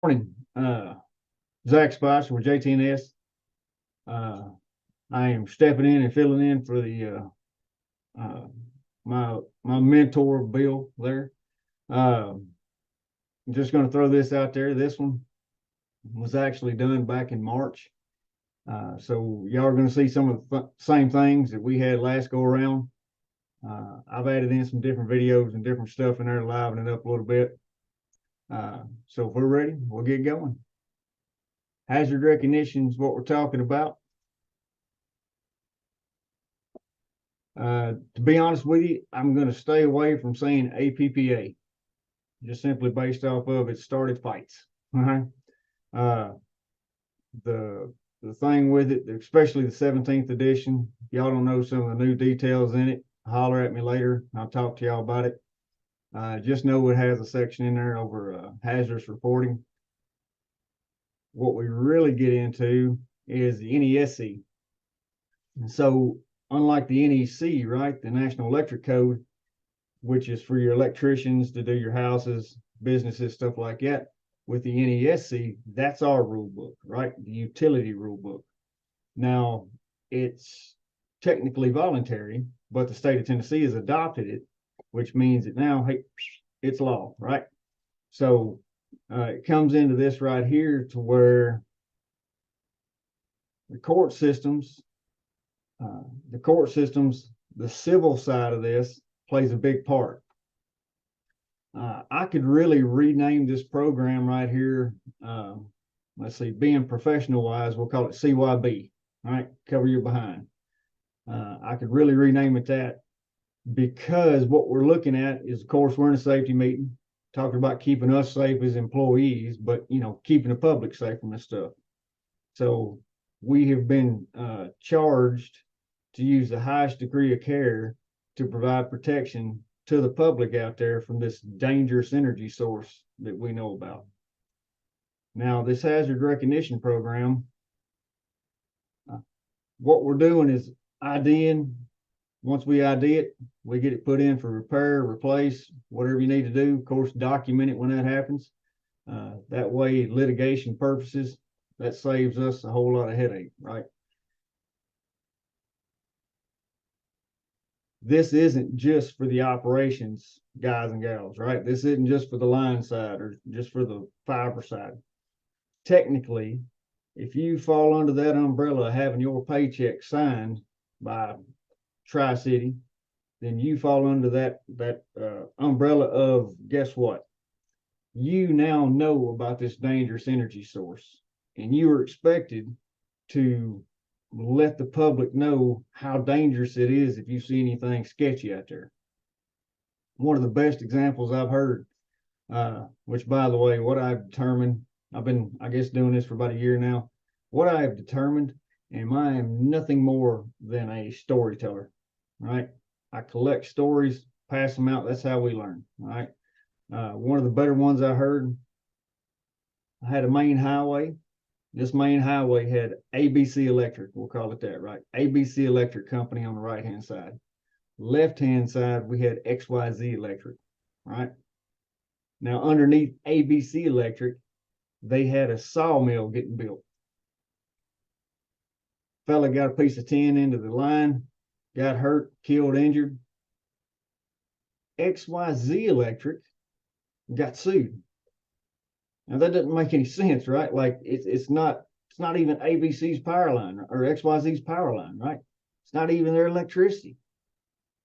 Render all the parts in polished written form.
Morning, Zach Spicer with JTNS. I am stepping in and filling in for the my mentor Bill there. I'm just going to throw this out there. This one was actually done back in March, so y'all are going to see some of the same things that we had last go around. I've added in some different videos and different stuff in there to liven it up a little bit. So if we're ready, we'll get going. Hazard recognition is what we're talking about. To be honest with you, I'm going to stay away from saying APPA, just simply based off of it started fights. The thing with it, especially the 17th edition, if y'all don't know some of the new details in it, holler at me later. I'll talk to y'all about it. Just know it has a section in there over hazardous reporting. What we really get into is the NESC. And so unlike the NEC, right, the National Electric Code, which is for your electricians to do your houses, businesses, stuff like that, with the NESC, that's our rule book, right, the utility rule book. Now, it's technically voluntary, but the state of Tennessee has adopted it, which means that now, hey, it's law, right? So it comes into this right here to where the court systems, the civil side of this plays a big part. I could really rename this program right here. Let's see, being professional wise, we'll call it CYB, right? Cover your behind. I could really rename it that, because what we're looking at is, of course, we're in a safety meeting talking about keeping us safe as employees, but, you know, keeping the public safe from this stuff. So we have been charged to use the highest degree of care to provide protection to the public out there from this dangerous energy source that we know about. Now, this hazard recognition program, what we're doing is IDing. Once we ID it, we get it put in for repair, replace, whatever you need to do. Of course, document it when that happens. That way, litigation purposes, that saves us a whole lot of headache, right? This isn't just for the operations guys and gals, right? This isn't just for the line side or just for the fiber side. Technically, if you fall under that umbrella having your paycheck signed by Tri-City, then you fall under that umbrella of, guess what? You now know about this dangerous energy source, and you are expected to let the public know how dangerous it is if you see anything sketchy out there. One of the best examples I've heard, which, by the way, what I've determined, I've been, I guess, doing this for about a year now. What I have determined, and I am nothing more than a storyteller, right? I collect stories, pass them out. That's how we learn, right? One of the better ones I heard, I had a main highway. This main highway had ABC Electric, we'll call it that, right? ABC Electric Company on the right-hand side. Left-hand side, we had XYZ Electric, right? Now, underneath ABC Electric, they had a sawmill getting built. Fella got a piece of tin into the line, got hurt, killed, injured. XYZ Electric got sued. Now that doesn't make any sense, right? Like it's not even ABC's power line or XYZ's power line, right? It's not even their electricity.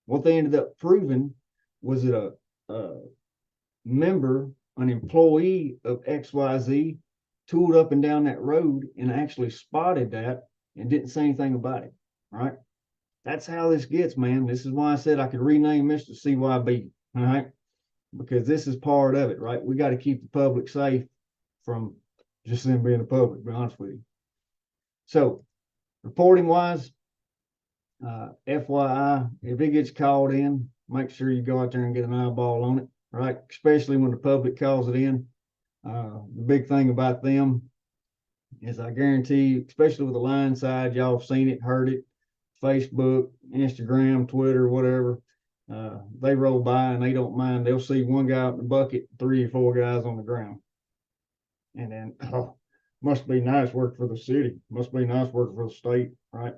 What they ended up proving was that a member, an employee of XYZ, tooled up and down that road and actually spotted that and didn't say anything about it, right? That's how this gets, man. This is why I said I could rename Mr. CYB, all right? Because this is part of it, right? We got to keep the public safe from just them being the public, to be honest with you. So, reporting wise, FYI, if it gets called in, make sure you go out there and get an eyeball on it, right? Especially when the public calls it in. The big thing about them is, I guarantee, especially with the line side, y'all have seen it, heard it, Facebook, Instagram, Twitter, whatever. They roll by and they don't mind. They'll see one guy out in the bucket, 3 or 4 guys on the ground. And then, oh, must be nice work for the city. Must be nice work for the state, right?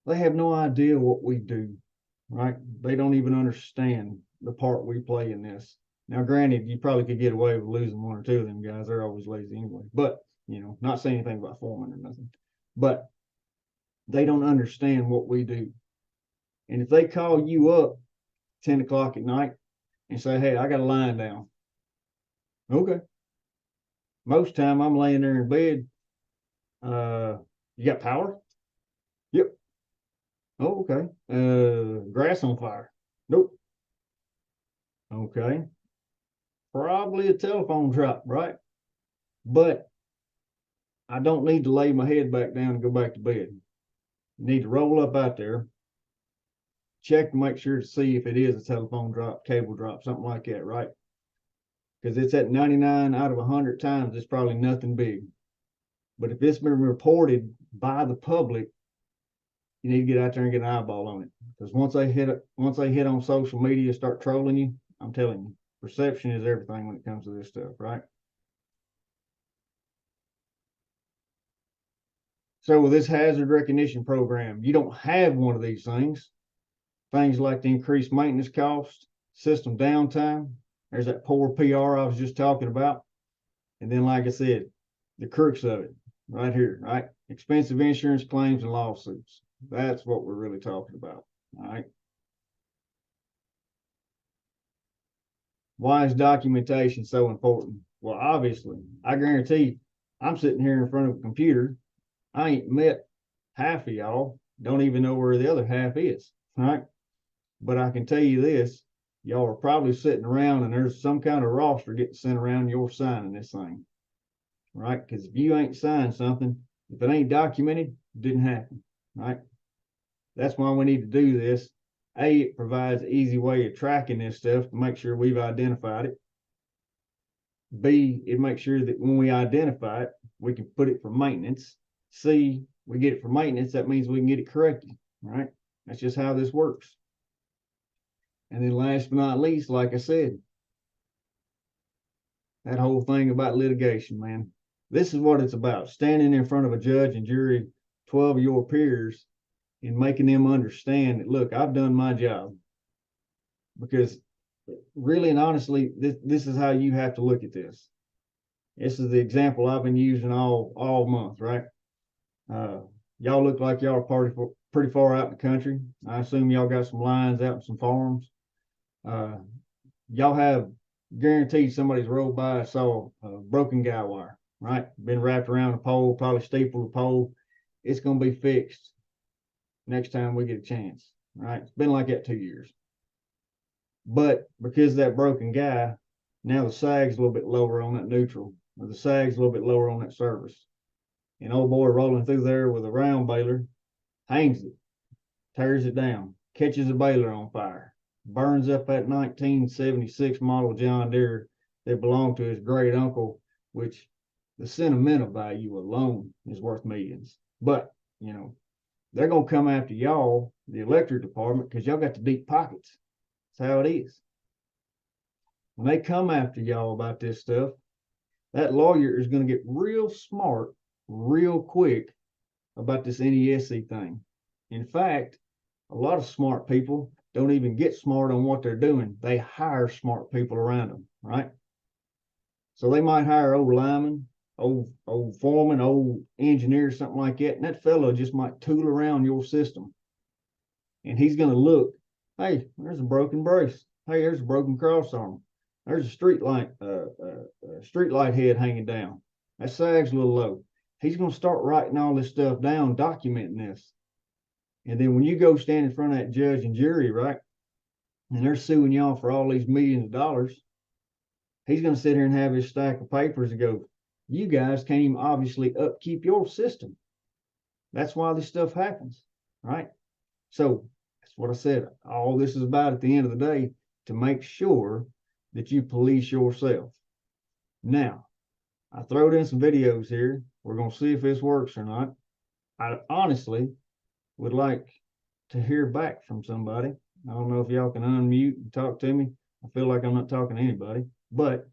They have no idea what we do, right? They don't even understand the part we play in this. Now, granted, you probably could get away with losing one or two of them guys. They're always lazy anyway. But, not saying anything about foreman or nothing. But they don't understand what we do. And if they call you up 10 o'clock at night and say, hey, I got a line down. Okay. Most time I'm laying there in bed. You got power? Yep. Oh, okay. Grass on fire? Nope. Okay. Probably a telephone drop, right? But I don't need to lay my head back down and go back to bed. You need to roll up out there, check to make sure to see if it is a telephone drop, cable drop, something like that, right? Because it's at 99 out of 100 times, it's probably nothing big. But if it's been reported by the public, you need to get out there and get an eyeball on it. Because once they hit on social media, start trolling you, I'm telling you, perception is everything when it comes to this stuff, right? So with this hazard recognition program, you don't have one of these things. Things like the increased maintenance cost, system downtime. There's that poor PR I was just talking about. And then, like I said, the crux of it right here, right? Expensive insurance claims and lawsuits. That's what we're really talking about, all right? Why is documentation so important? Well, obviously, I guarantee I'm sitting here in front of a computer. I ain't met half of y'all, don't even know where the other half is, right? But I can tell you this, y'all are probably sitting around and there's some kind of roster getting sent around, you're signing this thing, right? Because if you ain't signed something, if it ain't documented, it didn't happen, right? That's why we need to do this. A, it provides an easy way of tracking this stuff to make sure we've identified it. B, it makes sure that when we identify it, we can put it for maintenance. C, we get it for maintenance, that means we can get it corrected, right? That's just how this works. And then last but not least, like I said, that whole thing about litigation, man. This is what it's about, standing in front of a judge and jury, 12 of your peers, and making them understand that, look, I've done my job. Because really and honestly, this is how you have to look at this. This is the example I've been using all month, right? Y'all look like y'all are pretty far out in the country. I assume y'all got some lines out in some farms. Y'all have guaranteed somebody's rolled by and saw a broken guy wire, right? Been wrapped around a pole, probably stapled a pole. It's going to be fixed next time we get a chance, right? It's been like that 2 years. But because of that broken guy, now the sag's a little bit lower on that neutral, or the sag's a little bit lower on that service. And old boy rolling through there with a round baler, hangs it, tears it down, catches a baler on fire, burns up that 1976 model John Deere that belonged to his great uncle, which the sentimental value alone is worth millions. But, they're going to come after y'all, the electric department, because y'all got the deep pockets. That's how it is. When they come after y'all about this stuff, that lawyer is going to get real smart real quick about this NESC thing. In fact, a lot of smart people don't even get smart on what they're doing. They hire smart people around them, right? So they might hire old linemen, old foreman, old engineer, something like that, and that fellow just might tool around your system. And he's going to look, hey, there's a broken brace. Hey, there's a broken cross arm. There's a street light head hanging down. That sag's a little low. He's going to start writing all this stuff down, documenting this. And then when you go stand in front of that judge and jury, right, and they're suing y'all for all these millions of dollars, he's going to sit here and have his stack of papers and go, you guys can't even obviously upkeep your system. That's why this stuff happens, right? So that's what I said. All this is about at the end of the day, to make sure that you police yourself. Now, I throwed in some videos here. We're going to see if this works or not. I honestly would like to hear back from somebody. I don't know if y'all can unmute and talk to me. I feel like I'm not talking to anybody, but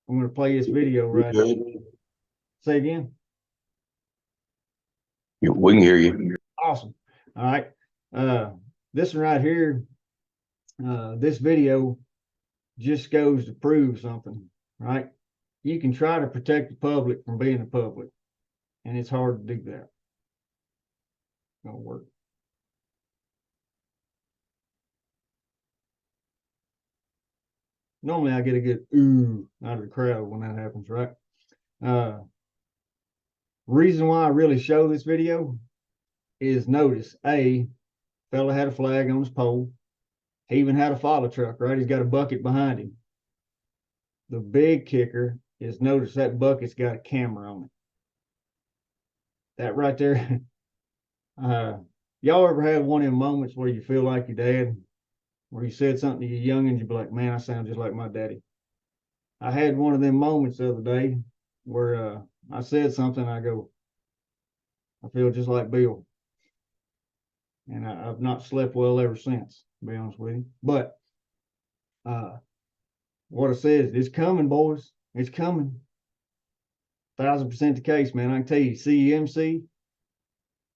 I'm going to play this video right here. Say again. We can hear you. Awesome. All right. This one right here, this video just goes to prove something, right? You can try to protect the public from being the public, and it's hard to do that. Don't work. Normally I get a good ooh out of the crowd when that happens, right? Reason why I really show this video is, notice, fella had a flag on his pole. He even had a follow truck, right? He's got a bucket behind him. The big kicker is, notice that bucket's got a camera on it. That right there. Y'all ever had one of them moments where you feel like your dad, where you said something to your youngins, you be like, man, I sound just like my daddy. I had one of them moments the other day where I said something, I go, I feel just like Bill. And I've not slept well ever since, to be honest with you. But what I said is, it's coming, boys. It's coming. 1,000% the case, man. I can tell you, CEMC,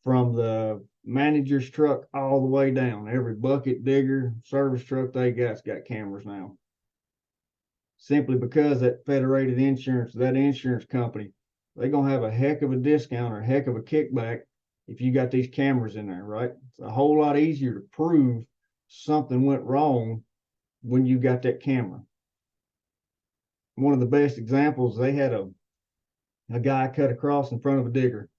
from the manager's truck all the way down, every bucket, digger, service truck they got's got cameras now. Simply because that Federated Insurance, that insurance company, they're going to have a heck of a discount or a heck of a kickback if you got these cameras in there, right? It's a whole lot easier to prove something went wrong when you got that camera. One of the best examples, they had a guy cut across in front of a digger.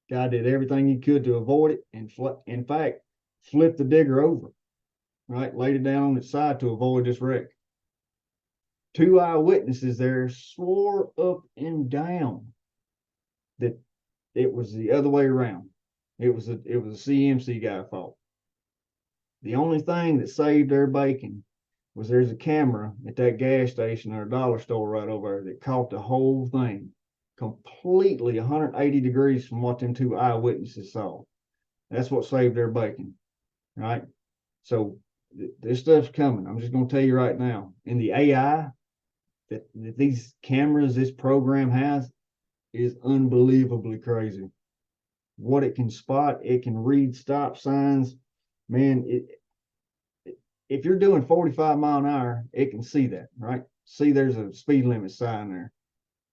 Guy did everything he could to avoid it, and in fact, flipped the digger over, right? Laid it down on its side to avoid this wreck. 2 eyewitnesses there swore up and down that it was the other way around. It was a CMC guy fault. The only thing that saved their bacon was there's a camera at that gas station or a dollar store right over there that caught the whole thing completely 180 degrees from what them 2 eyewitnesses saw. That's what saved their bacon, right? So this stuff's coming. I'm just going to tell you right now. In the AI that these cameras, this program has, is unbelievably crazy. What it can spot, it can read stop signs. Man, if you're doing 45 mile an hour, it can see that, right? See, there's a speed limit sign there.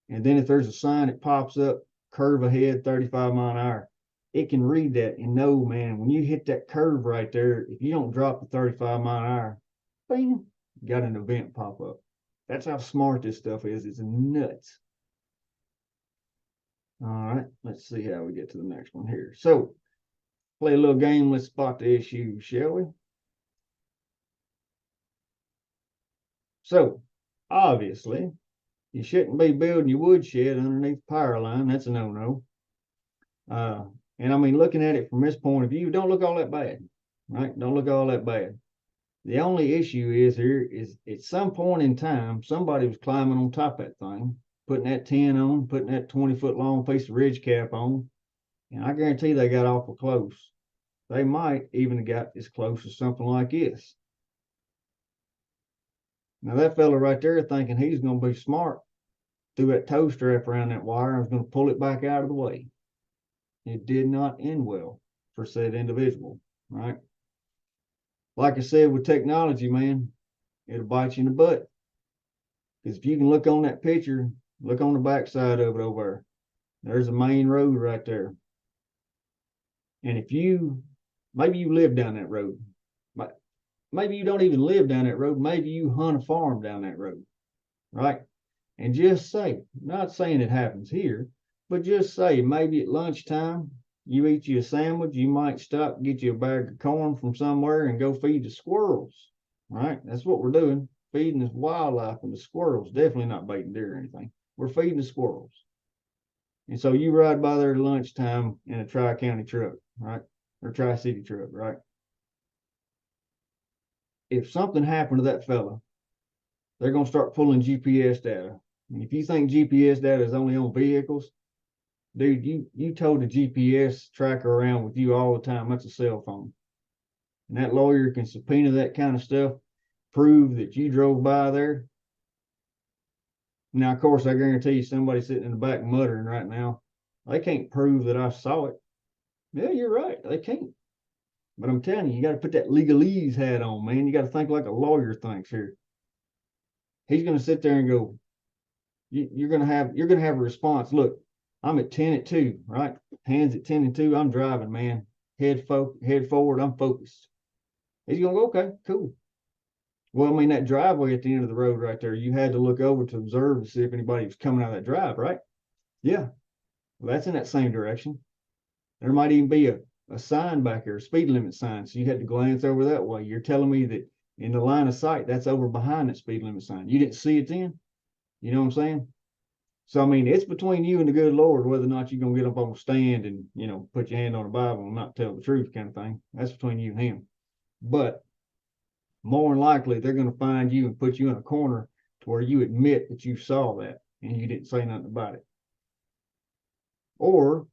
And then if there's a sign that pops up, curve ahead, 35 mile an hour, it can read that and know, man, when you hit that curve right there, if you don't drop the 35 mile an hour, bing, you got an event pop up. That's how smart this stuff is. It's nuts. All right, let's see how we get to the next one here. So, play a little game. Let's spot the issue, shall we? So, obviously, you shouldn't be building your woodshed underneath the power line. That's a no-no. And I mean, looking at it from this point of view, don't look all that bad, right? Don't look all that bad. The only issue is here is, at some point in time, somebody was climbing on top of that thing, putting that 10 on, putting that 20-foot long piece of ridge cap on, and I guarantee they got awful close. They might even have got as close as something like this. Now that fella right there thinking he's going to be smart, threw that toe strap around that wire and was going to pull it back out of the way. It did not end well for said individual, right? Like I said, with technology, man, it'll bite you in the butt. Because if you can look on that picture, look on the backside of it over there. There's a main road right there. And if maybe you live down that road. Maybe you don't even live down that road. Maybe you hunt a farm down that road, right? And just say, not saying it happens here, but just say maybe at lunchtime, you eat you a sandwich, you might stop, get you a bag of corn from somewhere and go feed the squirrels, right? That's what we're doing, feeding this wildlife and the squirrels, definitely not baiting deer or anything. We're feeding the squirrels. And so you ride by there at lunchtime in a Tri-County truck, right? Or Tri-City truck, right? If something happened to that fella, they're going to start pulling GPS data. And if you think GPS data is only on vehicles, dude, you towed the GPS tracker around with you all the time. That's a cell phone. And that lawyer can subpoena that kind of stuff, prove that you drove by there. Now, of course, I guarantee you somebody sitting in the back muttering right now, they can't prove that I saw it. Yeah, you're right. They can't. But I'm telling you, you got to put that legalese hat on, man. You got to think like a lawyer thinks here. He's going to sit there and go, you're going to have a response. Look, I'm at 10 at 2, right? Hands at 10 and 2. I'm driving, man. Head forward. I'm focused. He's going to go, okay, cool. Well, I mean, that driveway at the end of the road right there, you had to look over to observe to see if anybody was coming out of that drive, right? Yeah. Well, that's in that same direction. There might even be a sign back there, a speed limit sign. So you had to glance over that way. You're telling me that in the line of sight, that's over behind that speed limit sign. You didn't see it then? You know what I'm saying? So, I mean, it's between you and the good Lord whether or not you're going to get up on a stand and, put your hand on the Bible and not tell the truth kind of thing. That's between you and him. But more than likely, they're going to find you and put you in a corner to where you admit that you saw that and you didn't say nothing about it. Or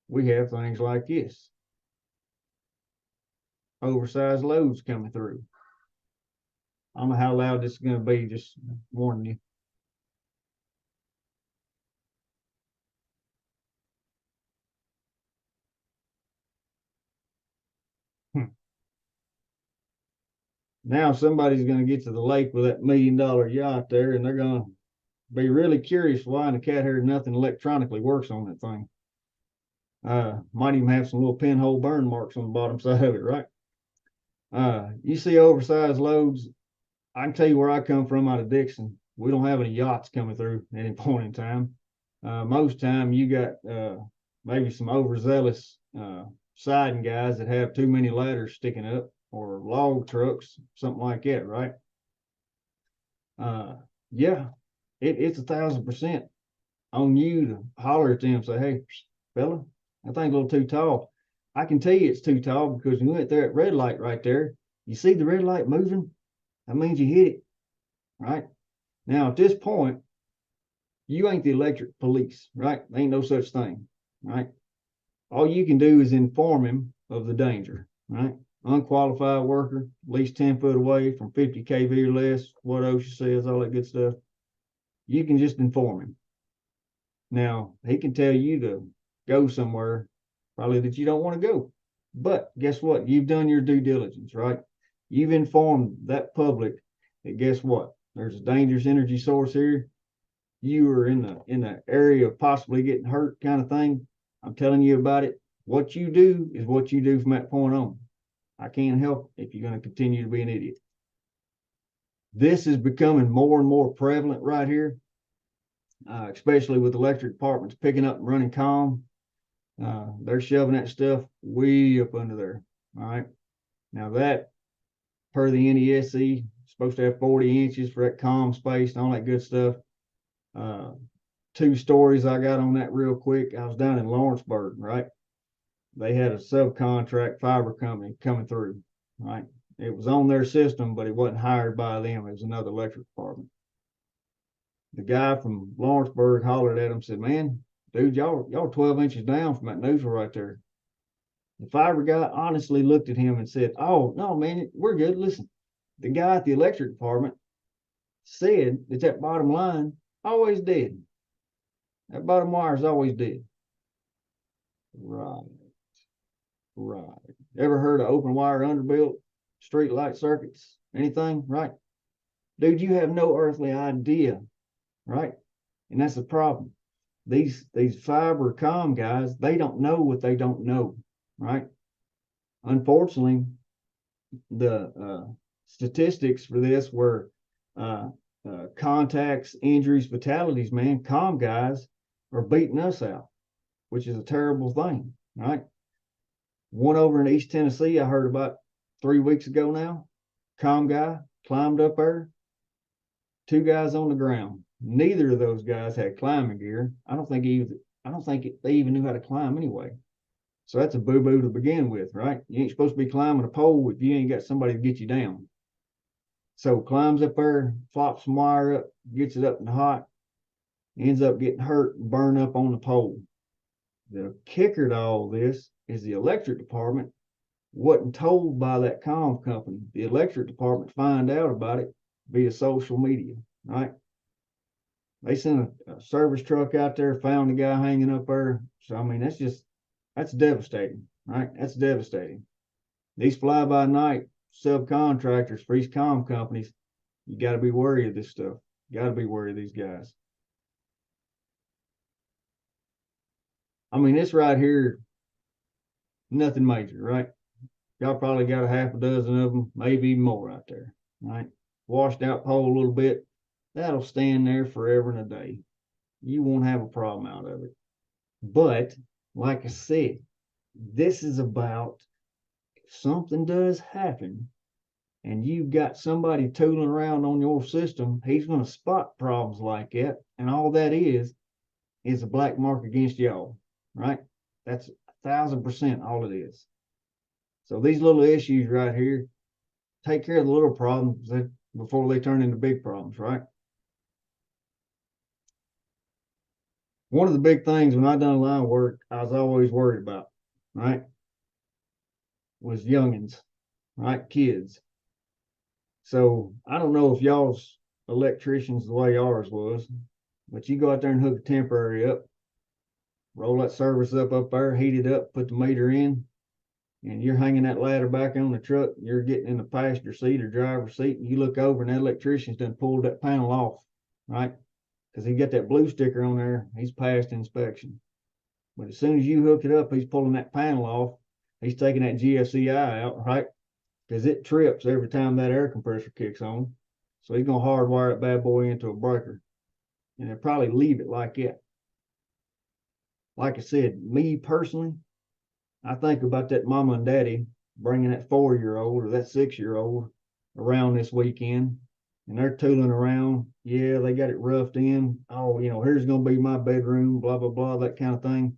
we have things like this. Oversized loads coming through. I don't know how loud this is going to be, just warning you. Now somebody's going to get to the lake with that $1 million yacht there, and they're going to be really curious why in the cat hair nothing electronically works on that thing. Might even have some little pinhole burn marks on the bottom side of it, right? You see oversized loads. I can tell you where I come from out of Dixon. We don't have any yachts coming through at any point in time. Most time you got maybe some overzealous siding guys that have too many ladders sticking up, or log trucks, something like that, right? Yeah, it's 1,000% on you to holler at them and say, hey, fella, that thing's a little too tall. I can tell you it's too tall because you went there at red light right there. You see the red light moving? That means you hit it, right? Now, at this point, you ain't the electric police, right? There ain't no such thing, right? All you can do is inform him of the danger, right? Unqualified worker, at least 10 foot away from 50 kV or less, what OSHA says, all that good stuff. You can just inform him. Now, he can tell you to go somewhere probably that you don't want to go. But guess what? You've done your due diligence, right? You've informed that public that guess what? There's a dangerous energy source here. You are in the area of possibly getting hurt kind of thing. I'm telling you about it. What you do is what you do from that point on. I can't help it if you're going to continue to be an idiot. This is becoming more and more prevalent right here, especially with electric departments picking up and running calm. They're shoving that stuff way up under there. All right. Now that, per the NESC, supposed to have 40 inches for that calm space and all that good stuff. 2 stories I got on that real quick. I was down in Lawrenceburg, right? They had a subcontract fiber company coming through, right? It was on their system, but it wasn't hired by them. It was another electric department. The guy from Lawrenceburg hollered at him and said, man, dude, y'all 12 inches down from that nozzle right there. The fiber guy honestly looked at him and said, oh, no, man, we're good. Listen, the guy at the electric department said that bottom line always dead. That bottom wire is always dead. Right. Ever heard of open wire underbuilt street light circuits? Anything? Right. Dude, you have no earthly idea. Right. And that's the problem. These fiber comm guys, they don't know what they don't know. Right. Unfortunately, the statistics for this were contacts, injuries, fatalities, man. Comm guys are beating us out, which is a terrible thing, right? One over in East Tennessee, I heard about 3 weeks ago now. Comm guy climbed up there, 2 guys on the ground. Neither of those guys had climbing gear. I don't think they even knew how to climb anyway. So that's a boo-boo to begin with, right? You ain't supposed to be climbing a pole if you ain't got somebody to get you down. So climbs up there, flops some wire up, gets it up in the hot, ends up getting hurt and burned up on the pole. The kicker to all this is the electric department wasn't told by that comm company. The electric department find out about it via social media, right? They sent a service truck out there, found the guy hanging up there. So I mean, that's devastating, right? That's devastating. These fly by night subcontractors for these comm companies, you got to be worried of this stuff. You got to be worried of these guys. I mean, this right here, nothing major, right? Y'all probably got a half a dozen of them, maybe even more out there, right? Washed out pole a little bit. That'll stand there forever and a day. You won't have a problem out of it. But like I said, this is about if something does happen and you've got somebody tooling around on your system, he's going to spot problems like that. And all that is a black mark against y'all, right? That's 1,000% all it is. So these little issues right here, take care of the little problems before they turn into big problems, right? One of the big things when I done line work, I was always worried about, right, was youngins, right, kids. So I don't know if y'all's electricians the way ours was, but you go out there and hook a temporary up, roll that service up there, heat it up, put the meter in, and you're hanging that ladder back on the truck. You're getting in the passenger seat or driver's seat, and you look over, and that electrician's done pulled that panel off, right? Because he got that blue sticker on there. He's passed inspection. But as soon as you hook it up, he's pulling that panel off. He's taking that GFCI out, right? Because it trips every time that air compressor kicks on. So he's going to hardwire that bad boy into a breaker. And they'll probably leave it like that. Like I said, me personally, I think about that mama and daddy bringing that 4-year-old or that 6-year-old around this weekend, and they're tooling around. Yeah, they got it roughed in. Oh, here's going to be my bedroom, blah, blah, blah, that kind of thing.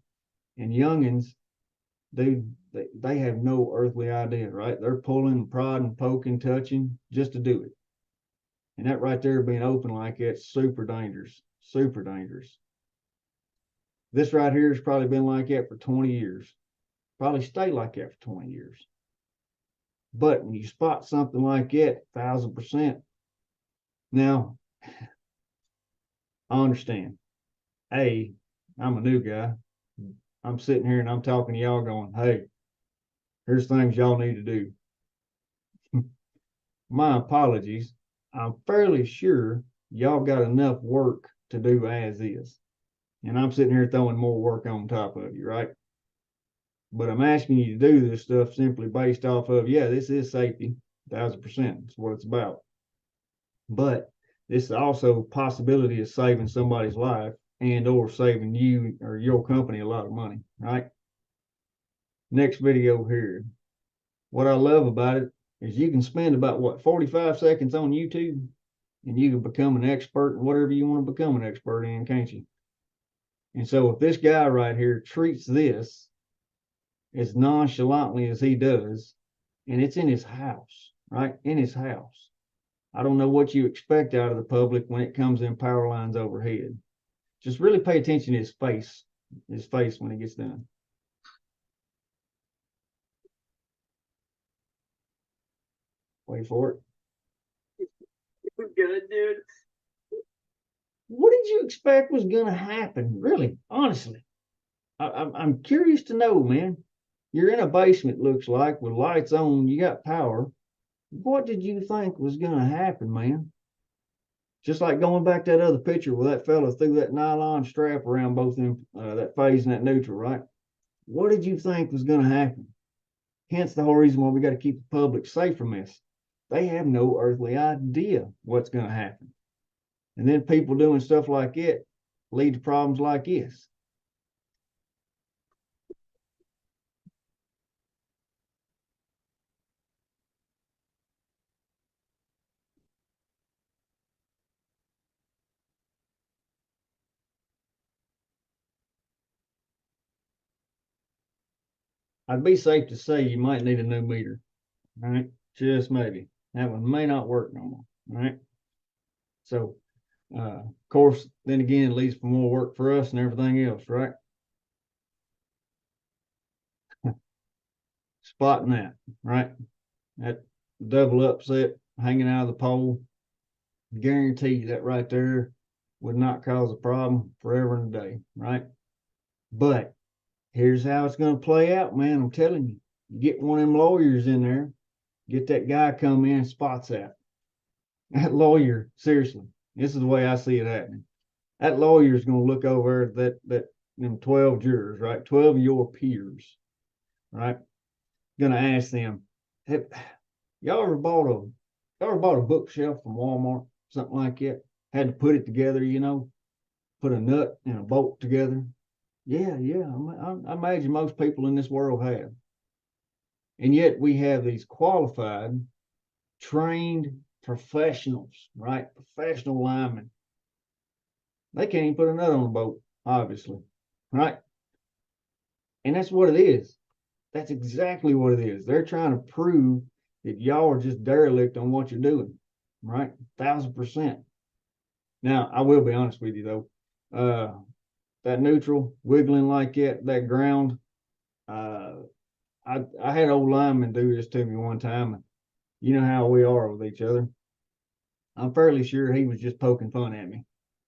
And youngins, dude, they have no earthly idea, right? They're pulling, prodding, poking, touching just to do it. And that right there being open like that's super dangerous, super dangerous. This right here has probably been like that for 20 years. Probably stay like that for 20 years. But when you spot something like that, 1,000%. Now, I understand. I'm a new guy. I'm sitting here and I'm talking to y'all going, hey, here's things y'all need to do. My apologies. I'm fairly sure y'all got enough work to do as is. And I'm sitting here throwing more work on top of you, right? But I'm asking you to do this stuff simply based off of, yeah, this is safety, 1,000%. That's what it's about. But this is also possibility of saving somebody's life and or saving you or your company a lot of money, right? Next video here. What I love about it is you can spend about 45 seconds on YouTube and you can become an expert in whatever you want to become an expert in, can't you? And so if this guy right here treats this as nonchalantly as he does, and it's in his house, right? In his house. I don't know what you expect out of the public when it comes in power lines overhead. Just really pay attention to his face when he gets done. Wait for it. Good, dude. What did you expect was going to happen? Really, honestly, I'm curious to know, man. You're in a basement, looks like, with lights on. You got power. What did you think was going to happen, man? Just like going back to that other picture where that fella threw that nylon strap around both them, that phase and that neutral, right? What did you think was going to happen? Hence the whole reason why we got to keep the public safe from this. They have no earthly idea what's going to happen. And then people doing stuff like it lead to problems like this. I'd be safe to say you might need a new meter, right? Just maybe. That one may not work no more, right? So, of course, then again, it leads for more work for us and everything else, right? Spotting that, right? That double upset hanging out of the pole. Guarantee that right there would not cause a problem forever and a day, right? But here's how it's going to play out, man. I'm telling you, you get one of them lawyers in there, get that guy come in and spots that. That lawyer, seriously, this is the way I see it happening. That lawyer is going to look over that them 12 jurors, right? 12 of your peers, right? Going to ask them, hey, y'all ever bought a bookshelf from Walmart, something like that? Had to put it together, put a nut and a bolt together. Yeah, yeah. I imagine most people in this world have. And yet we have these qualified, trained professionals, right? Professional linemen. They can't even put a nut on a boat, obviously, right? And that's what it is. That's exactly what it is. They're trying to prove that y'all are just derelict on what you're doing, right? 1,000%. Now, I will be honest with you though. That neutral wiggling like that ground. I had old linemen do this to me one time, and you know how we are with each other. I'm fairly sure he was just poking fun at me,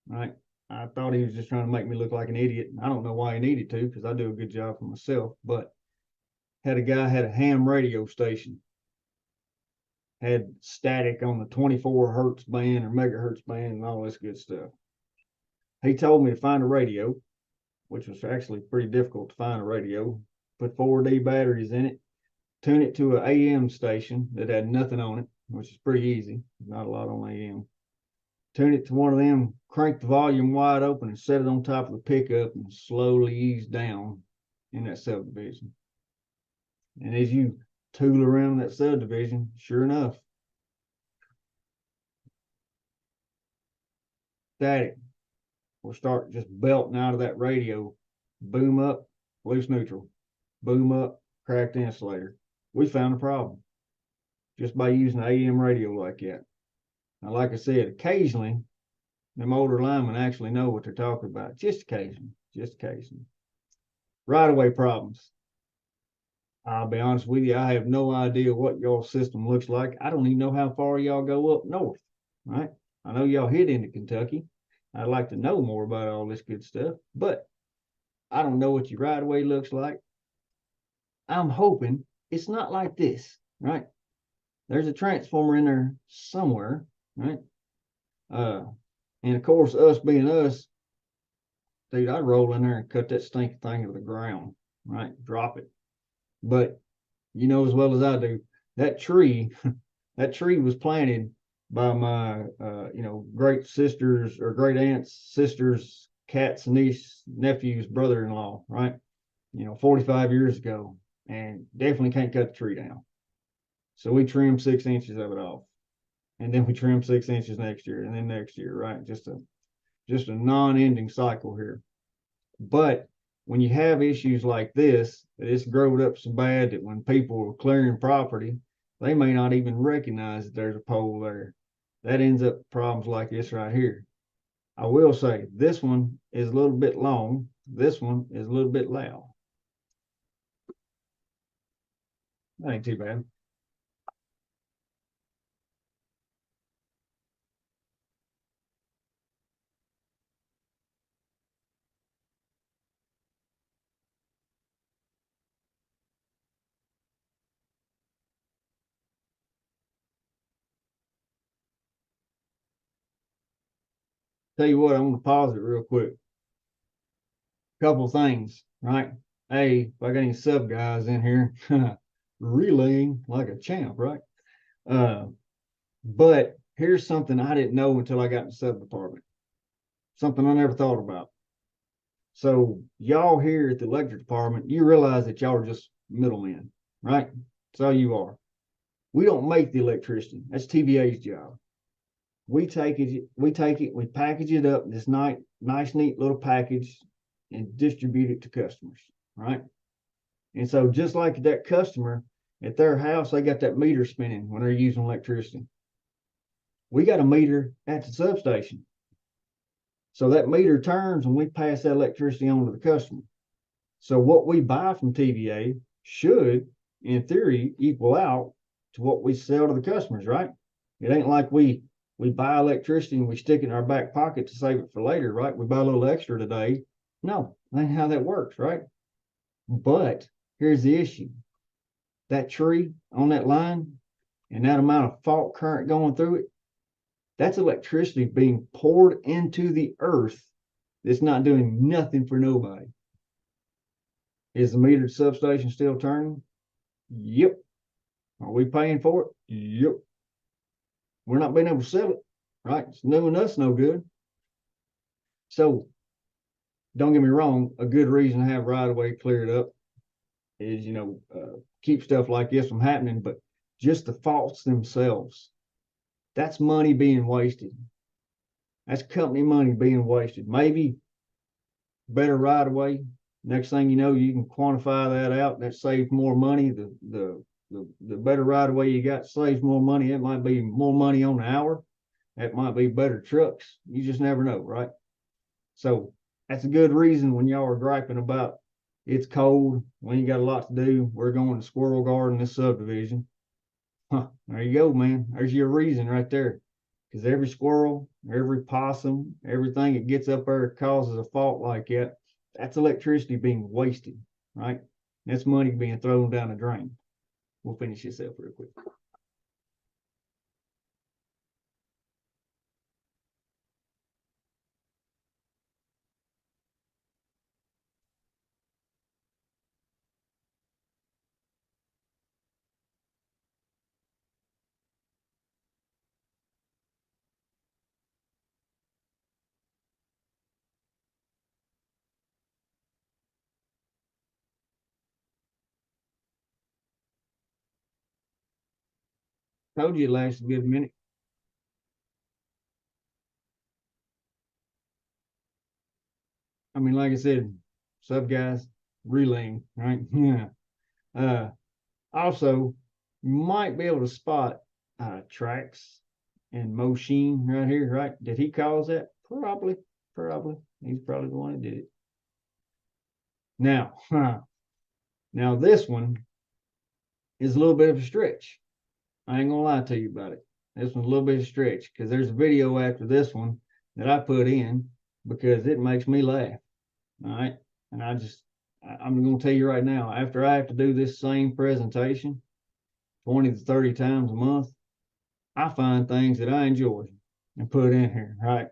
right? I thought he was just trying to make me look like an idiot. I don't know why he needed to, because I do a good job for myself. But had a guy had a ham radio station, had static on the 24 hertz band or megahertz band and all this good stuff. He told me to find a radio, which was actually pretty difficult to find a radio. Put 4D batteries in it, tune it to an AM station that had nothing on it, which is pretty easy. Not a lot on AM. Tune it to one of them, crank the volume wide open and set it on top of the pickup and slowly ease down in that subdivision. And as you tool around that subdivision, sure enough, static will start just belting out of that radio. Boom up, loose neutral. Boom up, cracked insulator. We found a problem just by using an AM radio like that. Now, like I said, occasionally, them older linemen actually know what they're talking about. Just occasionally, just occasionally. Right-of-way problems. I'll be honest with you, I have no idea what y'all system looks like. I don't even know how far y'all go up north, right? I know y'all hit into Kentucky. I'd like to know more about all this good stuff, but I don't know what your right-of-way looks like. I'm hoping it's not like this, right? There's a transformer in there somewhere, right? And of course, us being us, dude, I'd roll in there and cut that stinking thing to the ground, right? Drop it. But you know as well as I do, that tree, that tree was planted by my, great sisters or great aunts, sisters, cats, niece, nephews, brother-in-law, right? 45 years ago, and definitely can't cut the tree down. So we trimmed 6 inches of it off, and then we trimmed 6 inches next year, and then next year, right? Just a non-ending cycle here. But when you have issues like this, that it's growed up so bad that when people are clearing property, they may not even recognize that there's a pole there. That ends up problems like this right here. I will say this one is a little bit long. This one is a little bit loud. That ain't too bad. Tell you what, I'm gonna pause it real quick. Couple things, right? Hey, if I got any sub guys in here, relaying like a champ, right? But here's something I didn't know until I got in the sub department. Something I never thought about. So y'all here at the electric department, you realize that y'all are just middlemen, right? That's all you are. We don't make the electricity. That's TVA's job. We take it, we package it up in this nice, neat little package and distribute it to customers, right? And so just like that customer at their house, they got that meter spinning when they're using electricity. We got a meter at the substation. So that meter turns and we pass that electricity on to the customer. So what we buy from TVA should, in theory, equal out to what we sell to the customers, right? It ain't like we We buy electricity and we stick it in our back pocket to save it for later, right? We buy a little extra today. No, that ain't how that works, right? But here's the issue. That tree on that line and that amount of fault current going through it, that's electricity being poured into the earth that's not doing nothing for nobody. Is the metered substation still turning? Yep. Are we paying for it? Yep. We're not being able to sell it, right? It's doing us no good. So don't get me wrong, a good reason to have right of way cleared up is, keep stuff like this from happening, but just the faults themselves, that's money being wasted. That's company money being wasted. Maybe better right of way. Next thing you know, you can quantify that out. That saves more money. The better right of way you got saves more money. It might be more money on the hour. That might be better trucks. You just never know, right? So that's a good reason when y'all are griping about it's cold, when you got a lot to do. We're going to Squirrel Garden, this subdivision. Huh, there you go, man. There's your reason right there. Because every squirrel, every possum, everything that gets up there causes a fault like that. That's electricity being wasted, right? That's money being thrown down the drain. We'll finish this up real quick. Told you it lasts a good minute. I mean, like I said, sub guys, relaying, right? Yeah. Uh, Also, you might be able to spot tracks and Moshin right here, right? Did he cause that? Probably, probably. He's probably the one that did it. Now, now this one is a little bit of a stretch. I ain't gonna lie to you about it. This one's a little bit of a stretch because there's a video after this one that I put in because it makes me laugh. All right. And I'm gonna tell you right now, after I have to do this same presentation 20 to 30 times a month, I find things that I enjoy and put in here, right?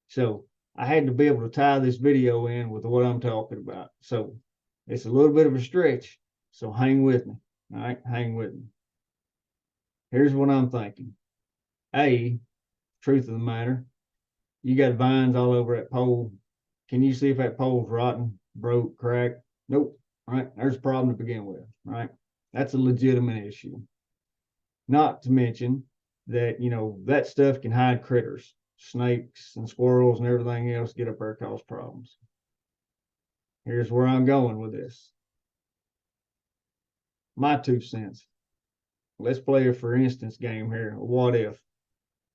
So I had to be able to tie this video in with what I'm talking about. So it's a little bit of a stretch. So hang with me. All right, hang with me. Here's what I'm thinking. A, truth of the matter, you got vines all over that pole. Can you see if that pole's rotten, broke, cracked? Nope. Right. There's a problem to begin with. Right. That's a legitimate issue. Not to mention that, that stuff can hide critters, snakes and squirrels and everything else get up there, cause problems. Here's where I'm going with this. My 2 cents. Let's play a for instance game here. What if?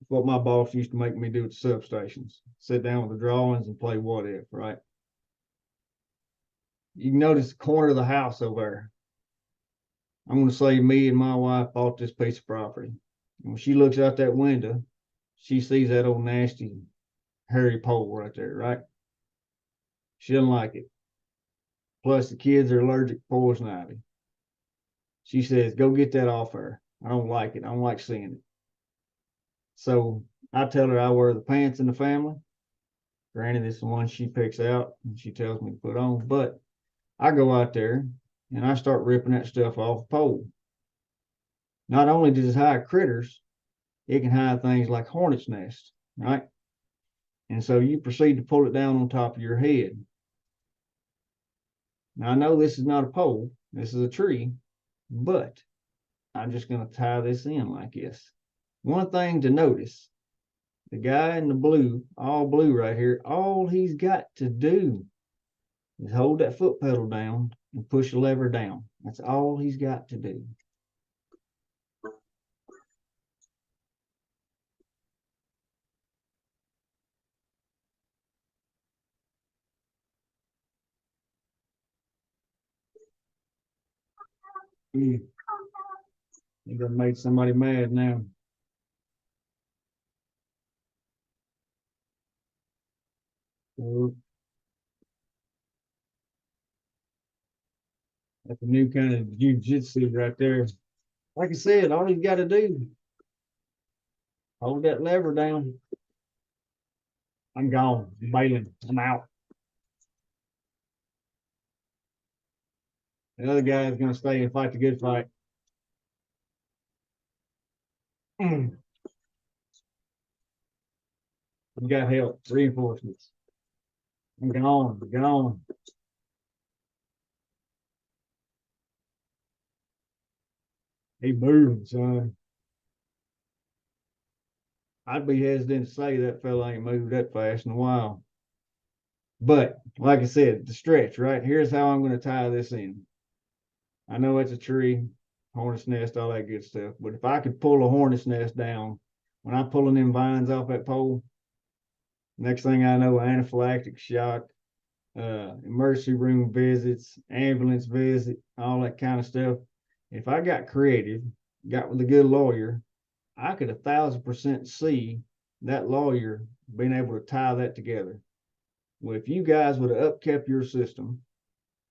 It's what my boss used to make me do at the substations. Sit down with the drawings and play what if, right? You can notice the corner of the house over there. I'm going to say me and my wife bought this piece of property. And when she looks out that window, she sees that old nasty hairy pole right there, right? She doesn't like it. Plus, the kids are allergic to poison ivy. She says, go get that off her. I don't like it. I don't like seeing it. So I tell her I wear the pants in the family. Granted, it's the one she picks out and she tells me to put on, but I go out there and I start ripping that stuff off the pole. Not only does it hide critters, it can hide things like hornet's nests, right? And so you proceed to pull it down on top of your head. Now, I know this is not a pole, this is a tree, but I'm just going to tie this in like this. One thing to notice, the guy in the blue, all blue right here, all he's got to do is hold that foot pedal down and push the lever down. That's all he's got to do. You done made somebody mad now. So that's a new kind of jujitsu right there. Like I said, all you got to do, hold that lever down. I'm gone. I'm bailing. I'm out. The other guy is going to stay and fight the good fight. We got help, reinforcements. I'm gone. Gone. He moving, son. I'd be hesitant to say that fella ain't moved that fast in a while. But like I said, the stretch, right? Here's how I'm going to tie this in. I know it's a tree, hornet's nest, all that good stuff. But if I could pull a hornet's nest down when I'm pulling them vines off that pole, next thing I know, anaphylactic shock, emergency room visits, ambulance visit, all that kind of stuff. If I got creative, got with a good lawyer, I could 1,000% see that lawyer being able to tie that together. Well, if you guys would have upkept your system,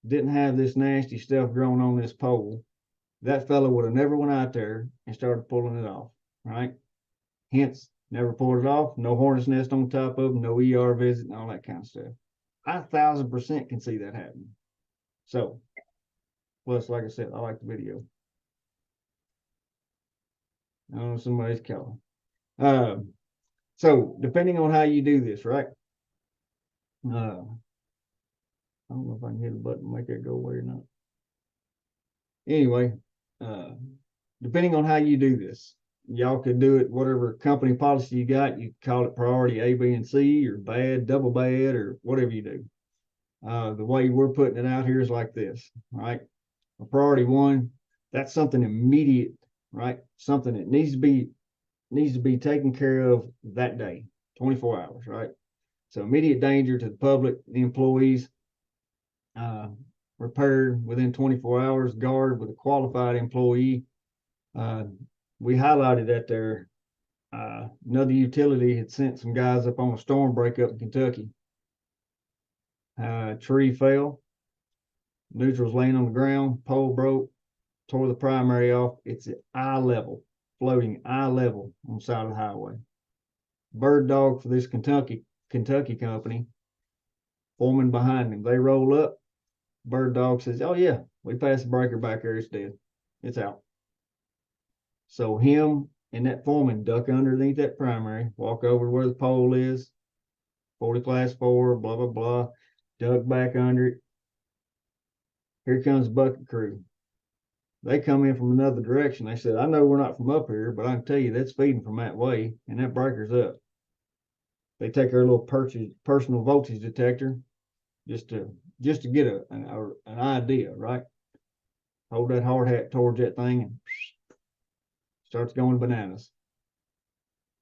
didn't have this nasty stuff growing on this pole, that fellow would have never went out there and started pulling it off, right? Hence, never pulled it off, no hornet's nest on top of them, no ER visit, and all that kind of stuff. I 1,000% can see that happening. So, plus, like I said, I like the video. I don't know, somebody's calling. So, depending on how you do this, right? I don't know if I can hit a button and make that go away or not. Anyway, uh, depending on how you do this, y'all could do it whatever company policy you got. You call it priority A, B, and C, or bad, double bad, or whatever you do. The way we're putting it out here is like this, right? A priority one, that's something immediate, right? Something that needs to be taken care of that day, 24 hours, right? So immediate danger to the public, the employees, repaired within 24 hours, guard with a qualified employee. We highlighted that there. Another utility had sent some guys up on a storm breakup in Kentucky. Tree fell, neutral's laying on the ground, pole broke, tore the primary off. It's at eye level, floating eye level on the side of the highway. Bird dog for this Kentucky company, foreman behind him. They roll up. Bird dog says, "Oh yeah, we passed the breaker back there. It's dead. It's out." So him and that foreman duck underneath that primary, walk over to where the pole is, 40 class 4, blah, blah, blah, duck back under it. Here comes the bucket crew. They come in from another direction. They said, "I know we're not from up here, but I can tell you that's feeding from that way, and that breaker's up." They take their little personal voltage detector just to get an idea, right? Hold that hard hat towards that thing and starts going bananas.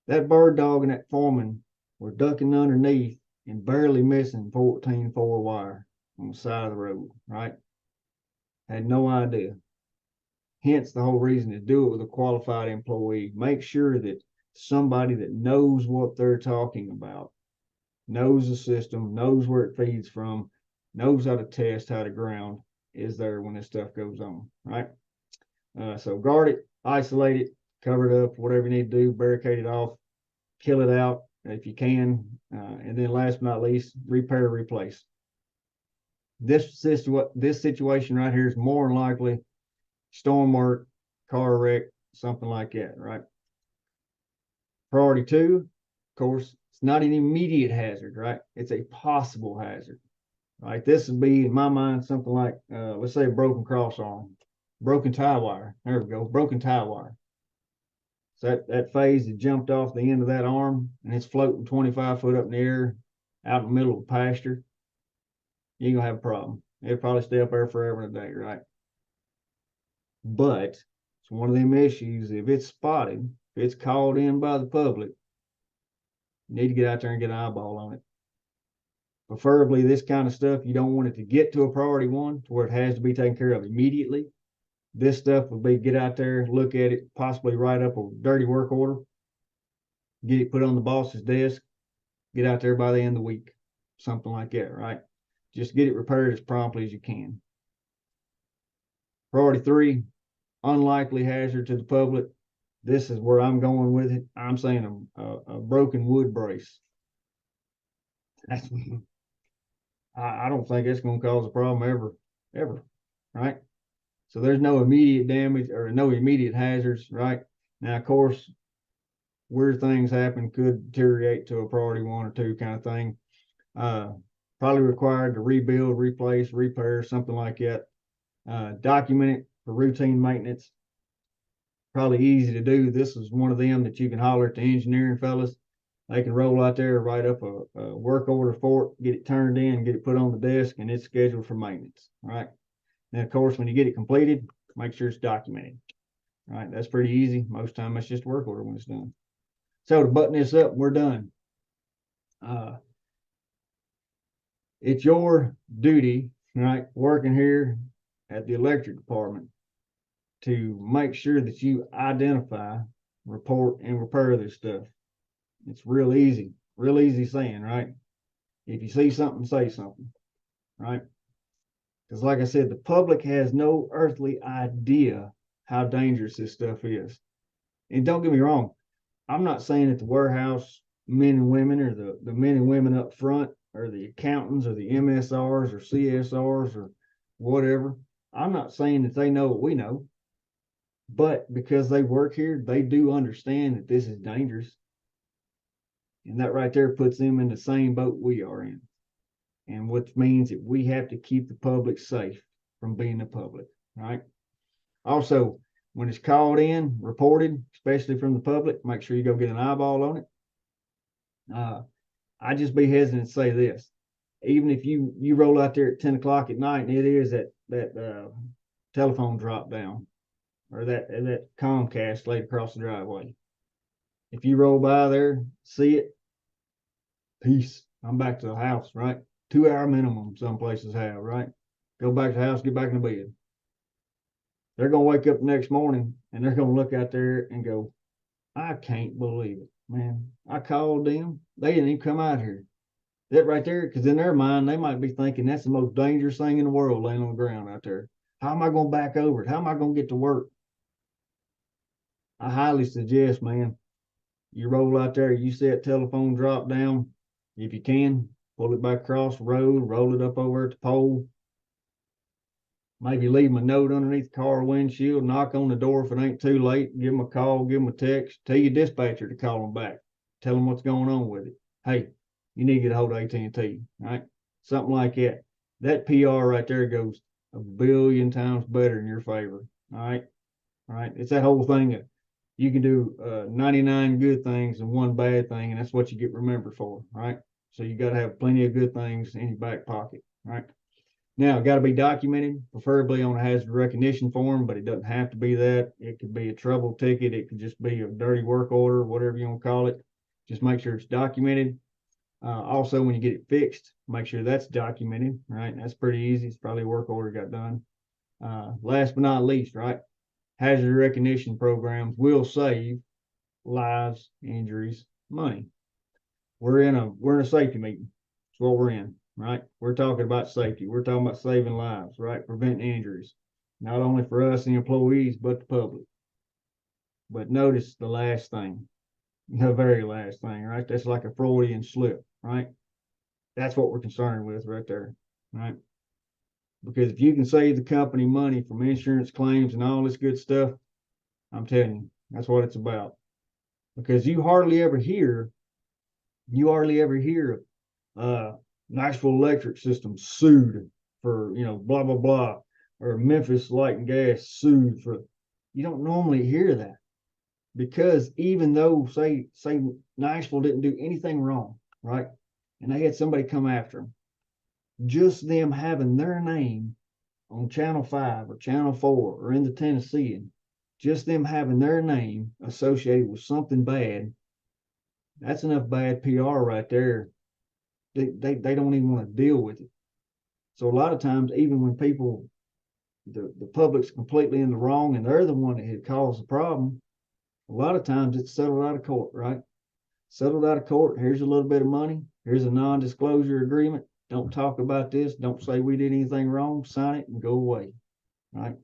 That bird dog and that foreman were ducking underneath and barely missing 14-4 wire on the side of the road, right? Had no idea. Hence the whole reason to do it with a qualified employee. Make sure that somebody that knows what they're talking about, knows the system, knows where it feeds from, knows how to test, how to ground, is there when this stuff goes on, right? So guard it, isolate it, cover it up, whatever you need to do, barricade it off, kill it out if you can, and then last but not least, repair, replace. This situation right here is more than likely storm work, car wreck, something like that, right? Priority two, of course, it's not an immediate hazard, right? It's a possible hazard, right? This would be, in my mind, something like, let's say a broken cross arm, broken tie wire. There we go, broken tie wire. So that phase had jumped off the end of that arm and it's floating 25 foot up in the air out in the middle of a pasture. You ain't gonna have a problem. It'll probably stay up there forever and a day, right? But it's one of them issues. If it's spotted, if it's called in by the public, you need to get out there and get an eyeball on it. Preferably this kind of stuff, you don't want it to get to a priority one to where it has to be taken care of immediately. This stuff would be get out there, look at it, possibly write up a dirty work order, get it put on the boss's desk, get out there by the end of the week. something like that, right? Just get it repaired as promptly as you can. Priority 3, unlikely hazard to the public. This is where I'm going with it. I'm saying a broken wood brace. That's, I don't think it's going to cause a problem ever, right? So there's no immediate damage or no immediate hazards, right? Now, of course, weird things happen, could deteriorate to a priority 1 or 2 kind of thing. Probably required to rebuild, replace, repair, something like that. Document it for routine maintenance. Probably easy to do. This is one of them that you can holler at the engineering fellas. They can roll out there, write up a work order for it, get it turned in, get it put on the desk, and it's scheduled for maintenance. All right. And of course, when you get it completed, make sure it's documented. All right. That's pretty easy. Most time it's just a work order when it's done. So to button this up, we're done. It's your duty, right, working here at the electric department to make sure that you identify, report, and repair this stuff. It's real easy saying, right? If you see something, say something, right? Because like I said, the public has no earthly idea how dangerous this stuff is. And don't get me wrong, I'm not saying that the warehouse men and women or the men and women up front or the accountants or the MSRs or CSRs or whatever, I'm not saying that they know what we know. But because they work here, they do understand that this is dangerous. And that right there puts them in the same boat we are in. And which means that we have to keep the public safe from being the public, right? Also, when it's called in, reported, especially from the public, make sure you go get an eyeball on it. I just be hesitant to say this. Even if you roll out there at 10 o'clock at night and it is that telephone drop down or that Comcast laid across the driveway. If you roll by there, see it, peace. I'm back to the house, right? 2-hour minimum some places have, right? Go back to the house, get back in the bed. They're going to wake up the next morning and they're going to look out there and go, I can't believe it, man. I called them. They didn't even come out here. That right there, because in their mind, they might be thinking that's the most dangerous thing in the world laying on the ground out there. How am I going to back over it? How am I going to get to work? I highly suggest, man, you roll out there, you see that telephone drop down. If you can, pull it back across the road, roll it up over at the pole. Maybe leave them a note underneath the car windshield, knock on the door if it ain't too late, give them a call, give them a text, tell your dispatcher to call them back, tell them what's going on with it. Hey, you need to get a hold of AT&T, right? Something like that. That PR right there goes a billion times better in your favor, all right? All right, it's that whole thing that you can do 99 good things and 1 bad thing, and that's what you get remembered for, right? So you got to have plenty of good things in your back pocket, right? Now, it got to be documented, preferably on a hazard recognition form, but it doesn't have to be that. It could be a trouble ticket. It could just be a dirty work order, whatever you want to call it. Just make sure it's documented. Also, when you get it fixed, make sure that's documented, right? That's pretty easy. It's probably a work order got done. Last but not least, right? Hazard recognition programs will save lives, injuries, money. We're in a safety meeting. That's what we're in, right? We're talking about safety. We're talking about saving lives, right? Preventing injuries, not only for us, the employees, but the public. But notice the last thing, the very last thing, right? That's like a Freudian slip, right? That's what we're concerned with right there, right? Because if you can save the company money from insurance claims and all this good stuff, I'm telling you, that's what it's about. Because you hardly ever hear Nashville Electric System sued for, blah, blah, blah, or Memphis Light and Gas sued for, you don't normally hear that. Because even though, say Nashville didn't do anything wrong, right? And they had somebody come after them, just them having their name on Channel 5 or Channel 4 or in the Tennessean, just them having their name associated with something bad, that's enough bad PR right there. They don't even want to deal with it. So a lot of times, even when people, the public's completely in the wrong and they're the one that had caused the problem, a lot of times it's settled out of court, right? settled out of court. Here's a little bit of money. Here's a non-disclosure agreement. Don't talk about this. Don't say we did anything wrong. Sign it and go away. Right.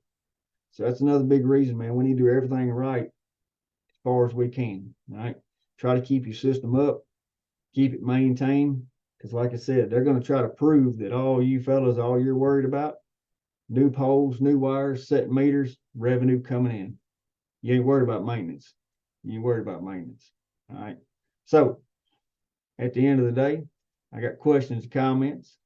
So that's another big reason, man. We need to do everything right as far as we can. Right. Try to keep your system up, keep it maintained. Because like I said, they're going to try to prove that all you fellas, all you're worried about, new poles, new wires, set meters, revenue coming in. You ain't worried about maintenance. You ain't worried about maintenance. All right. So at the end of the day, I got questions, comments.